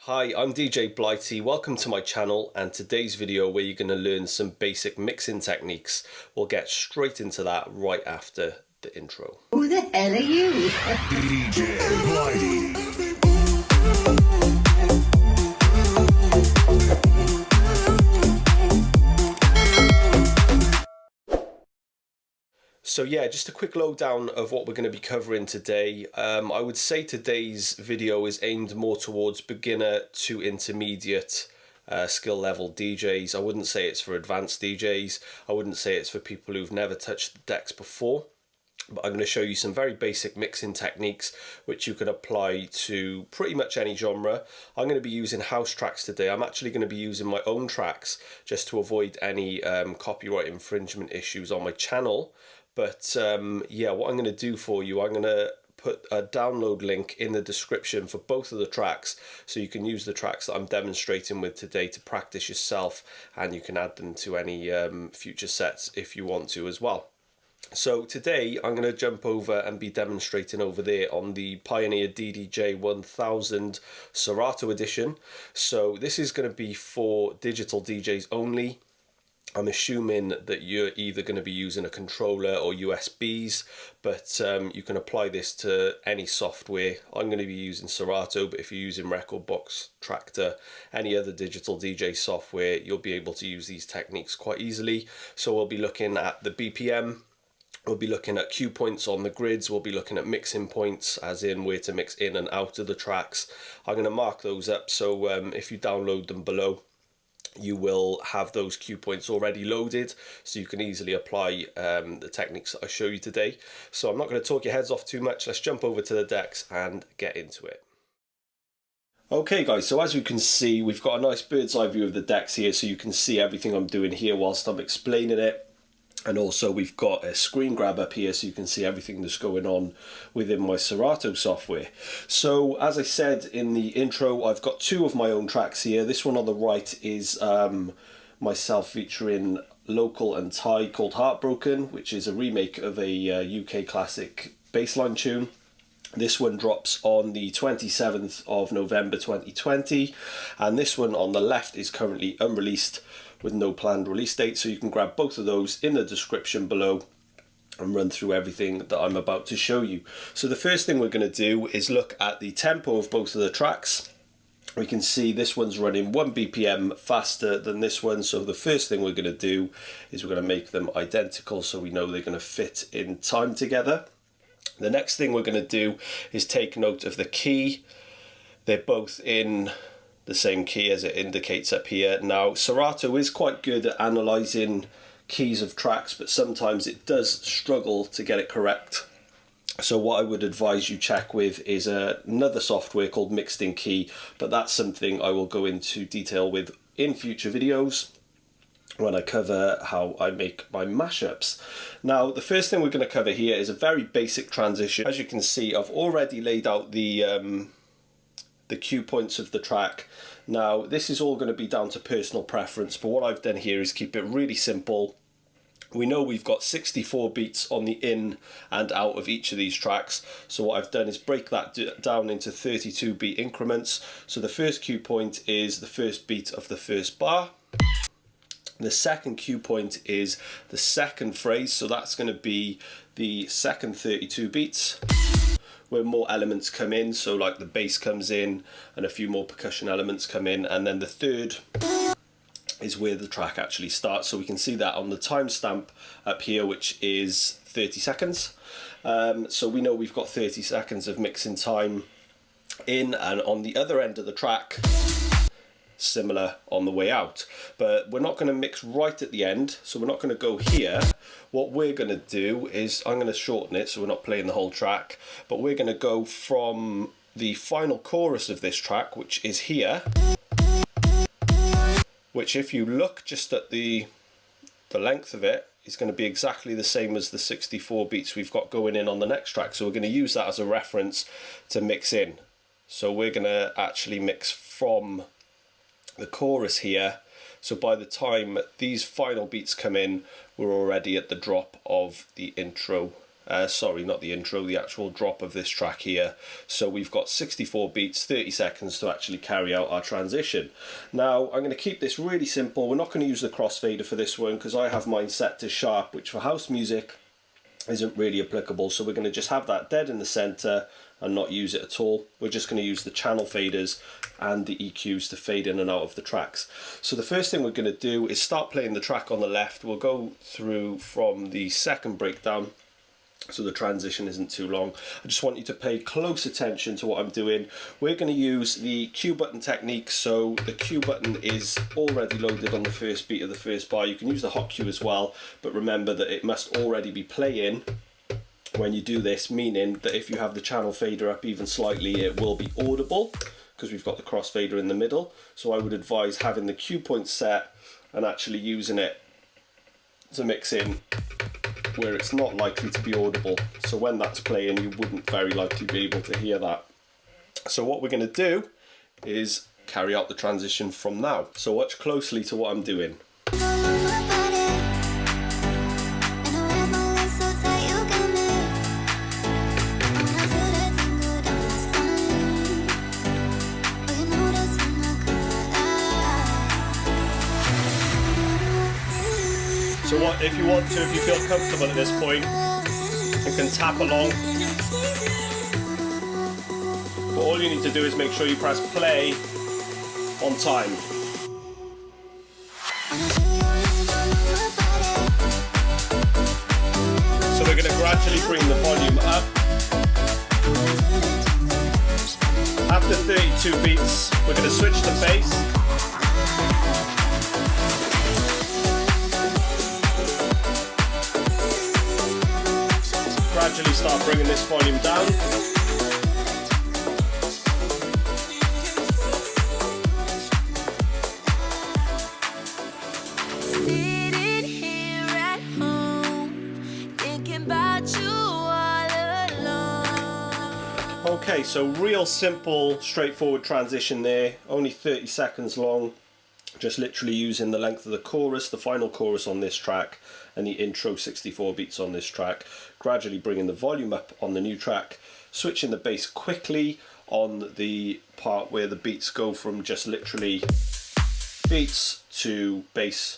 Hi, I'm DJ Blighty. Welcome to my channel, and today's video where you're going to learn some basic mixing techniques. We'll get straight into that right after the intro. Who the hell are you? DJ Blighty. So yeah, just a quick lowdown of what we're going to be covering today. I would say today's video is aimed more towards beginner to intermediate skill level DJs. I wouldn't say it's for advanced DJs. I wouldn't say it's for people who've never touched the decks before. But I'm going to show you some very basic mixing techniques which you can apply to pretty much any genre. I'm going to be using house tracks today. I'm actually going to be using my own tracks just to avoid any copyright infringement issues on my channel. But yeah, what I'm going to do for you, I'm going to put a download link in the description for both of the tracks, so you can use the tracks that I'm demonstrating with today to practice yourself, and you can add them to any future sets if you want to as well. So today I'm going to jump over and be demonstrating over there on the Pioneer DDJ 1000 Serato edition. So this is going to be for digital DJs only. I'm assuming that you're either going to be using a controller or USBs, but you can apply this to any software. I'm going to be using Serato, but if you're using Rekordbox, Traktor, any other digital DJ software, you'll be able to use these techniques quite easily. So we'll be looking at the BPM, we'll be looking at cue points on the grids, we'll be looking at mixing points, as in where to mix in and out of the tracks. I'm going to mark those up, so if you download them below, you will have those cue points already loaded, so you can easily apply the techniques that I show you today. So I'm not going to talk your heads off too much. Let's jump over to the decks and get into it. Okay guys, so as you can see, we've got a nice bird's eye view of the decks here, so you can see everything I'm doing here whilst I'm explaining it. And also we've got a screen grab up here so you can see everything that's going on within my Serato software. So as I said in the intro, I've got two of my own tracks here. This one on the right is myself featuring local and Thai called Heartbroken, which is a remake of a UK classic bassline tune. This one drops on the 27th of November 2020, and this one on the left is currently unreleased with no planned release date, so you can grab both of those in the description below and run through everything that I'm about to show you. So the first thing we're going to do is look at the tempo of both of the tracks. We can see this one's running 1 BPM faster than this one, so the first thing we're going to do is we're going to make them identical so we know they're going to fit in time together. The next thing we're going to do is take note of the key. They're both in the same key as it indicates up here. Now Serato is quite good at analysing keys of tracks, but sometimes it does struggle to get it correct. So what I would advise you check with is another software called Mixed in Key, but that's something I will go into detail with in future videos when I cover how I make my mashups. Now the first thing we're going to cover here is a very basic transition. As you can see, I've already laid out the cue points of the track. Now this is all going to be down to personal preference, but what I've done here is keep it really simple. We know we've got 64 beats on the in and out of each of these tracks, so what I've done is break that down into 32 beat increments. So the first cue point is the first beat of the first bar. The second cue point is the second phrase, so that's going to be the second 32 beats, where more elements come in, so like the bass comes in and a few more percussion elements come in, and then the third is where the track actually starts. So we can see that on the timestamp up here, which is 30 seconds. So we know we've got 30 seconds of mixing time in, and on the other end of the track, similar on the way out. But we're not going to mix right at the end, so we're not going to go here. What we're going to do is, I'm going to shorten it so we're not playing the whole track, but we're going to go from the final chorus of this track, which is here, which if you look just at the length of it, is going to be exactly the same as the 64 beats we've got going in on the next track. So we're going to use that as a reference to mix in. So we're going to actually mix from the chorus here, so by the time these final beats come in, we're already at the drop of the intro Sorry, not the intro, the actual drop of this track here. So we've got 64 beats, 30 seconds to actually carry out our transition. Now, I'm going to keep this really simple. We're not going to use the crossfader for this one because I have mine set to sharp, which for house music isn't really applicable. So we're going to just have that dead in the center and not use it at all. We're just going to use the channel faders and the EQs to fade in and out of the tracks. So the first thing we're going to do is start playing the track on the left. We'll go through from the second breakdown, so the transition isn't too long. I just want you to pay close attention to what I'm doing. We're going to use the Q button technique. So the Q button is already loaded on the first beat of the first bar. You can use the hot cue as well, but remember that it must already be playing when you do this, meaning that if you have the channel fader up even slightly, it will be audible because we've got the crossfader in the middle. So I would advise having the Q point set and actually using it to mix in where it's not likely to be audible. So when that's playing, you wouldn't very likely be able to hear that. So what we're going to do is carry out the transition from now. So watch closely to what I'm doing. So what, if you want to, if you feel comfortable at this point, you can tap along. But all you need to do is make sure you press play on time. So we're going to gradually bring the volume up. After 32 beats, we're going to switch to bass. Gradually start bringing this volume down. Sitting here at home, thinking about you all alone. Okay, so real simple, straightforward transition there. Only 30 seconds long. Just literally using the length of the chorus, the final chorus on this track, and the intro 64 beats on this track. Gradually bringing the volume up on the new track, switching the bass quickly on the part where the beats go from just literally beats to bass,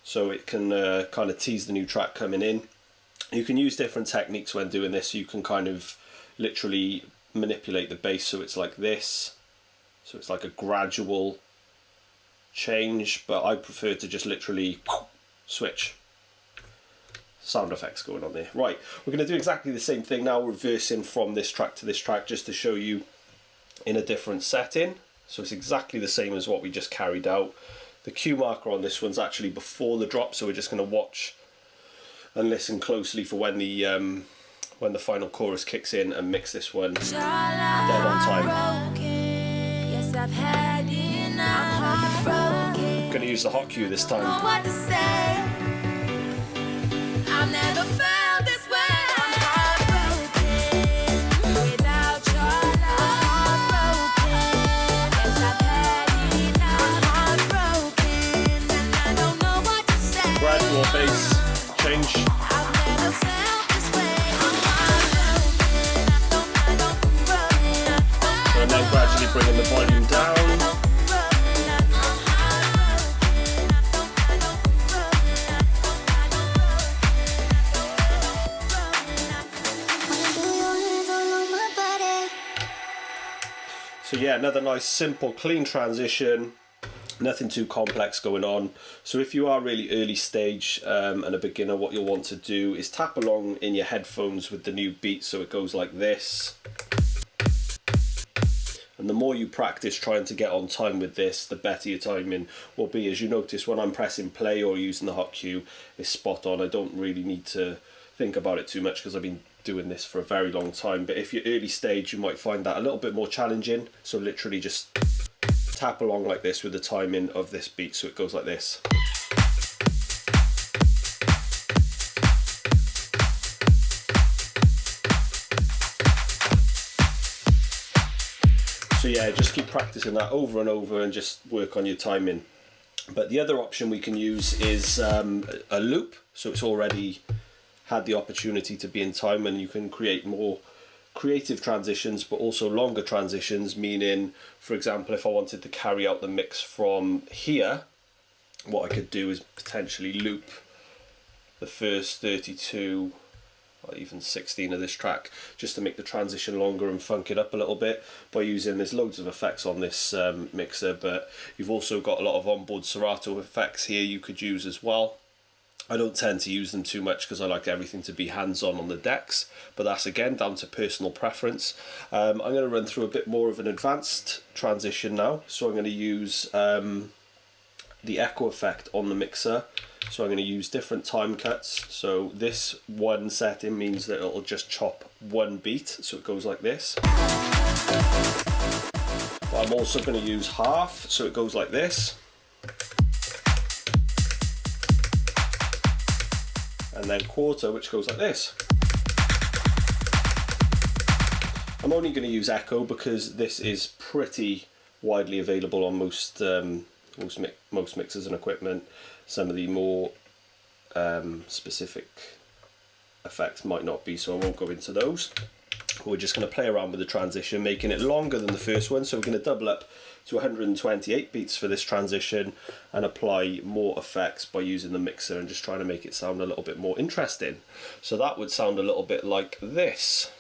so it can kind of tease the new track coming in. You can use different techniques when doing this. You can kind of literally manipulate the bass so it's like this. So it's like a gradual change, but I prefer to just literally switch. Sound effects going on there. Right, we're going to do exactly the same thing now, reversing from this track to this track, just to show you in a different setting. So it's exactly the same as what we just carried out. The cue marker on this one's actually before the drop, so we're just going to watch and listen closely for when the final chorus kicks in and mix this one dead on time. I've had enough. I'm going to use the hot cue this time. What to say? I've never felt this way. I'm heartbroken without your love. Heartbroken. Yes, I've had enough. I'm heartbroken and I don't know what to say. Gradual bass change. I've never felt this way. I'm heartbroken. And then gradually bringing the volume down. So yeah, another nice simple clean transition, nothing too complex going on. So if you are really early stage and a beginner, what you'll want to do is tap along in your headphones with the new beat, so it goes like this. And the more you practice trying to get on time with this, the better your timing will be. As you notice, when I'm pressing play or using the hot cue, it's spot on. I don't really need to think about it too much because I've been doing this for a very long time. But if you're early stage, you might find that a little bit more challenging. So literally just tap along like this with the timing of this beat, so it goes like this. So yeah, just keep practicing that over and over and just work on your timing. But the other option we can use is a loop, so it's already had the opportunity to be in time, and you can create more creative transitions but also longer transitions, meaning, for example, if I wanted to carry out the mix from here, what I could do is potentially loop the first 32 or even 16 of this track just to make the transition longer and funk it up a little bit by using, there's loads of effects on this mixer, but you've also got a lot of onboard Serato effects here you could use as well. I don't tend to use them too much because I like everything to be hands-on the decks, but that's again down to personal preference. I'm going to run through a bit more of an advanced transition now, so I'm going to use the echo effect on the mixer. So I'm going to use different time cuts. So this one setting means that it'll just chop one beat, so it goes like this. But I'm also going to use half, so it goes like this. And then quarter, which goes like this. I'm only going to use echo because this is pretty widely available on most mixers and equipment. Some of the more specific effects might not be, so I won't go into those. We're just going to play around with the transition, making it longer than the first one, so we're going to double up to 128 beats for this transition and apply more effects by using the mixer and just trying to make it sound a little bit more interesting. So that would sound a little bit like this.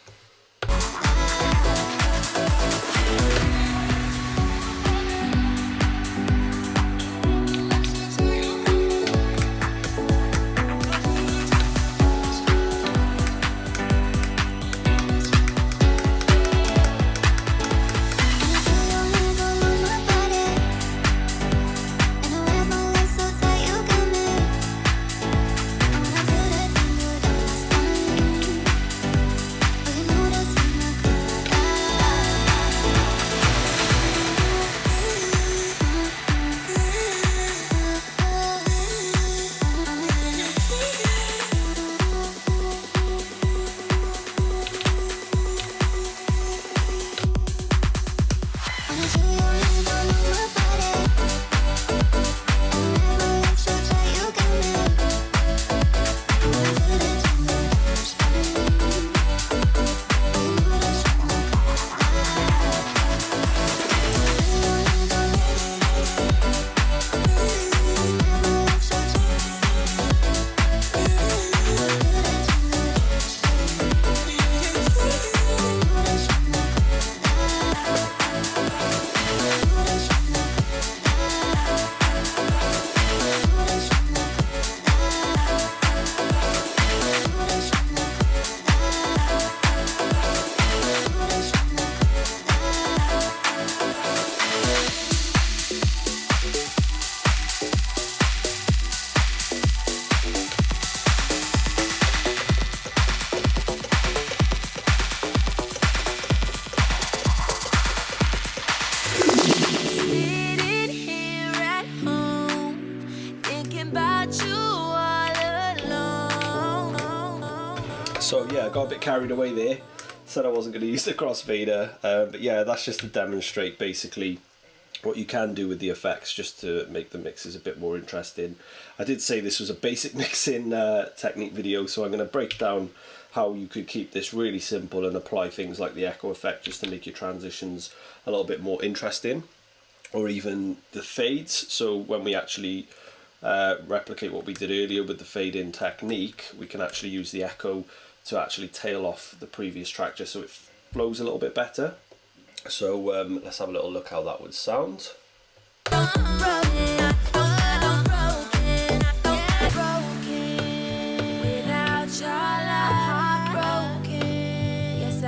So yeah, I got a bit carried away there. Said I wasn't going to use the crossfader, but yeah, that's just to demonstrate basically what you can do with the effects just to make the mixes a bit more interesting. I did say this was a basic mixing technique video, so I'm going to break down how you could keep this really simple and apply things like the echo effect just to make your transitions a little bit more interesting, or even the fades. So when we actually replicate what we did earlier with the fade in technique, we can actually use the echo to actually tail off the previous track just so it flows a little bit better. So let's have a little look how that would sound.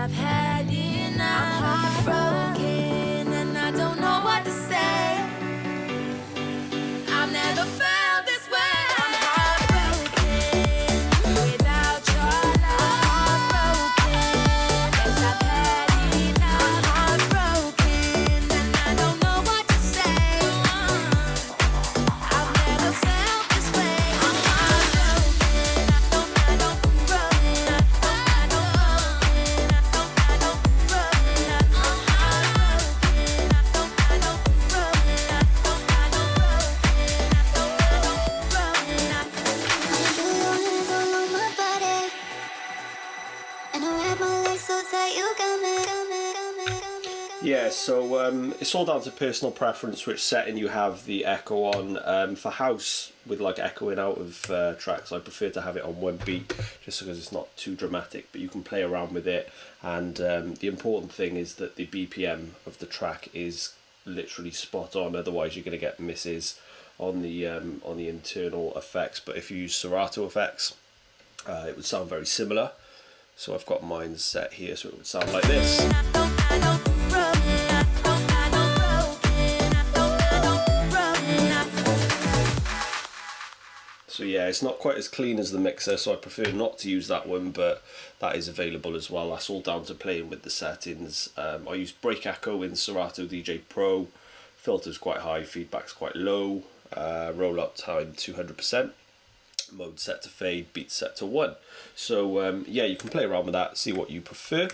I've had enough. I'm heartbroken and I don't know what to say. I've never felt this way. I'm heartbroken without your love. Heartbroken, yes, I've had enough. I'm heartbroken and I don't know what to say. so it's all down to personal preference which setting you have the echo on. For house with like echoing out of tracks, I prefer to have it on one beat just because it's not too dramatic, but you can play around with it. And the important thing is that the BPM of the track is literally spot on, otherwise you're going to get misses on the internal effects. But if you use Serato effects, it would sound very similar. So I've got mine set here so it would sound like this. So yeah, it's not quite as clean as the mixer, so I prefer not to use that one, but that is available as well. That's all down to playing with the settings. I use break echo in Serato DJ Pro, filter's quite high, feedback's quite low, rollout time 200%, mode set to fade, beat set to 1. So yeah, you can play around with that, see what you prefer.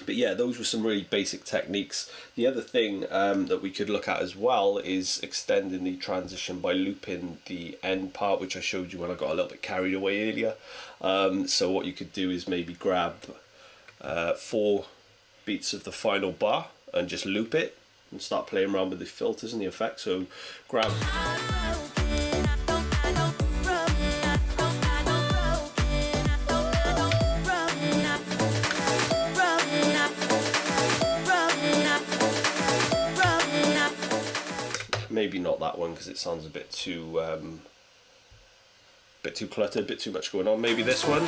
But yeah, those were some really basic techniques. The other thing that we could look at as well is extending the transition by looping the end part, which I showed you when I got a little bit carried away earlier. So what you could do is maybe grab 4 beats of the final bar and just loop it and start playing around with the filters and the effects. So grab... Maybe not that one because it sounds a bit too cluttered, a bit too much going on. Maybe this one,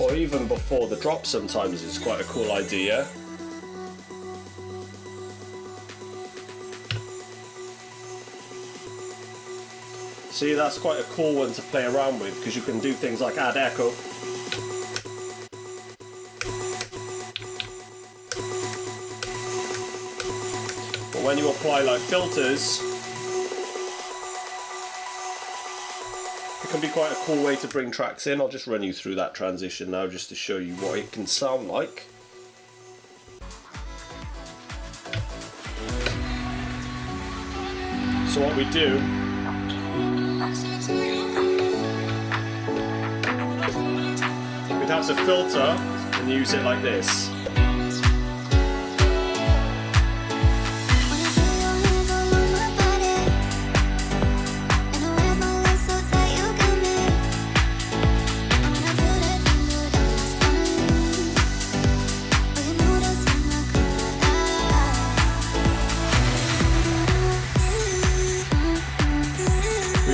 or even before the drop. Sometimes it's quite a cool idea. See, that's quite a cool one to play around with because you can do things like add echo. When you apply like filters, it can be quite a cool way to bring tracks in. I'll just run you through that transition now just to show you what it can sound like. So what we do, we'd have to filter and use it like this.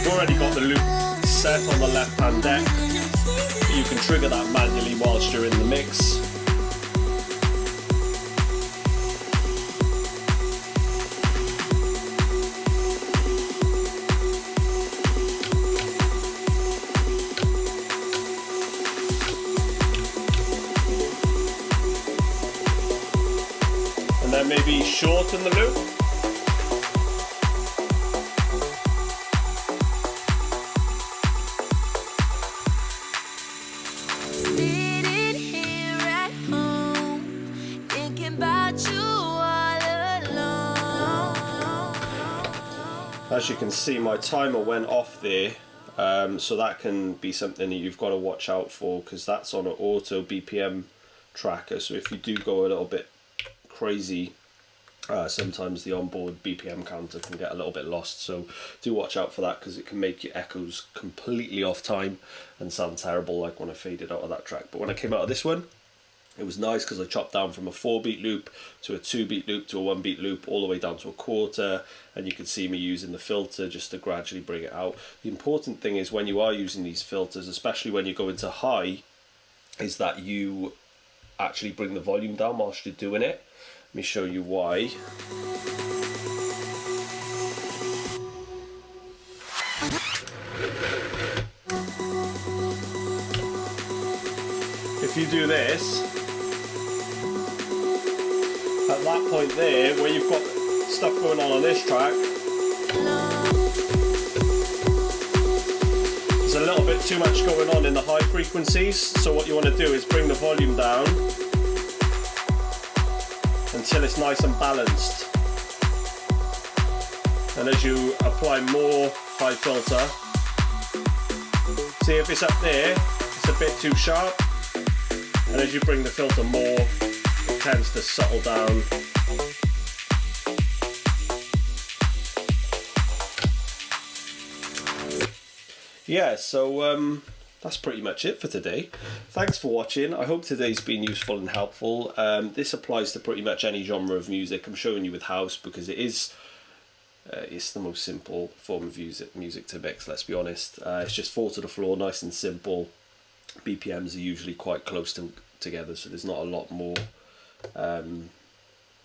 Already got the loop set on the left hand deck, but you can trigger that manually whilst you're in the mix. And then maybe shorten the loop. As you can see, my timer went off there, so that can be something that you've got to watch out for because that's on an auto BPM tracker. So if you do go a little bit crazy, sometimes the onboard BPM counter can get a little bit lost. So do watch out for that because it can make your echoes completely off time and sound terrible like when I faded out of that track. But when I came out of this one, it was nice because I chopped down from a 4-beat loop to a 2-beat loop to a 1-beat loop all the way down to a quarter, and you can see me using the filter just to gradually bring it out. The important thing is when you are using these filters, especially when you go into high, is that you actually bring the volume down whilst you're doing it. Let me show you why. If you do this, at that point there, where you've got stuff going on this track, there's a little bit too much going on in the high frequencies, so what you want to do is bring the volume down until it's nice and balanced. And as you apply more high filter, see if it's up there, it's a bit too sharp. And as you bring the filter more, it tends to settle down. Yeah, so that's pretty much it for today. Thanks for watching. I hope today's been useful and helpful. This applies to pretty much any genre of music. I'm showing you with house because it is it's the most simple form of music to mix, let's be honest. It's just 4 to the floor, nice and simple. BPMs are usually quite close together, so there's not a lot more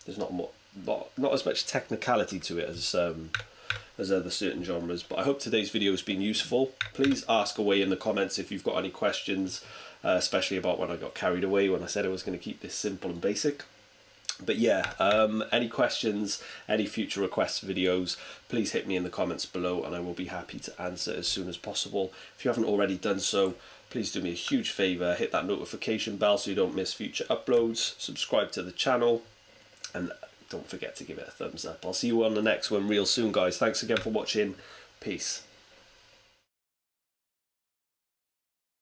there's not as much technicality to it as other certain genres. But I hope today's video has been useful. Please ask away in the comments if you've got any questions, especially about when I got carried away when I said I was going to keep this simple and basic. But yeah, any questions, any future requests for videos, please hit me in the comments below and I will be happy to answer as soon as possible. If you haven't already done so, please do me a huge favour, hit that notification bell so you don't miss future uploads, subscribe to the channel, and don't forget to give it a thumbs up. I'll see you on the next one real soon, guys. Thanks again for watching. Peace.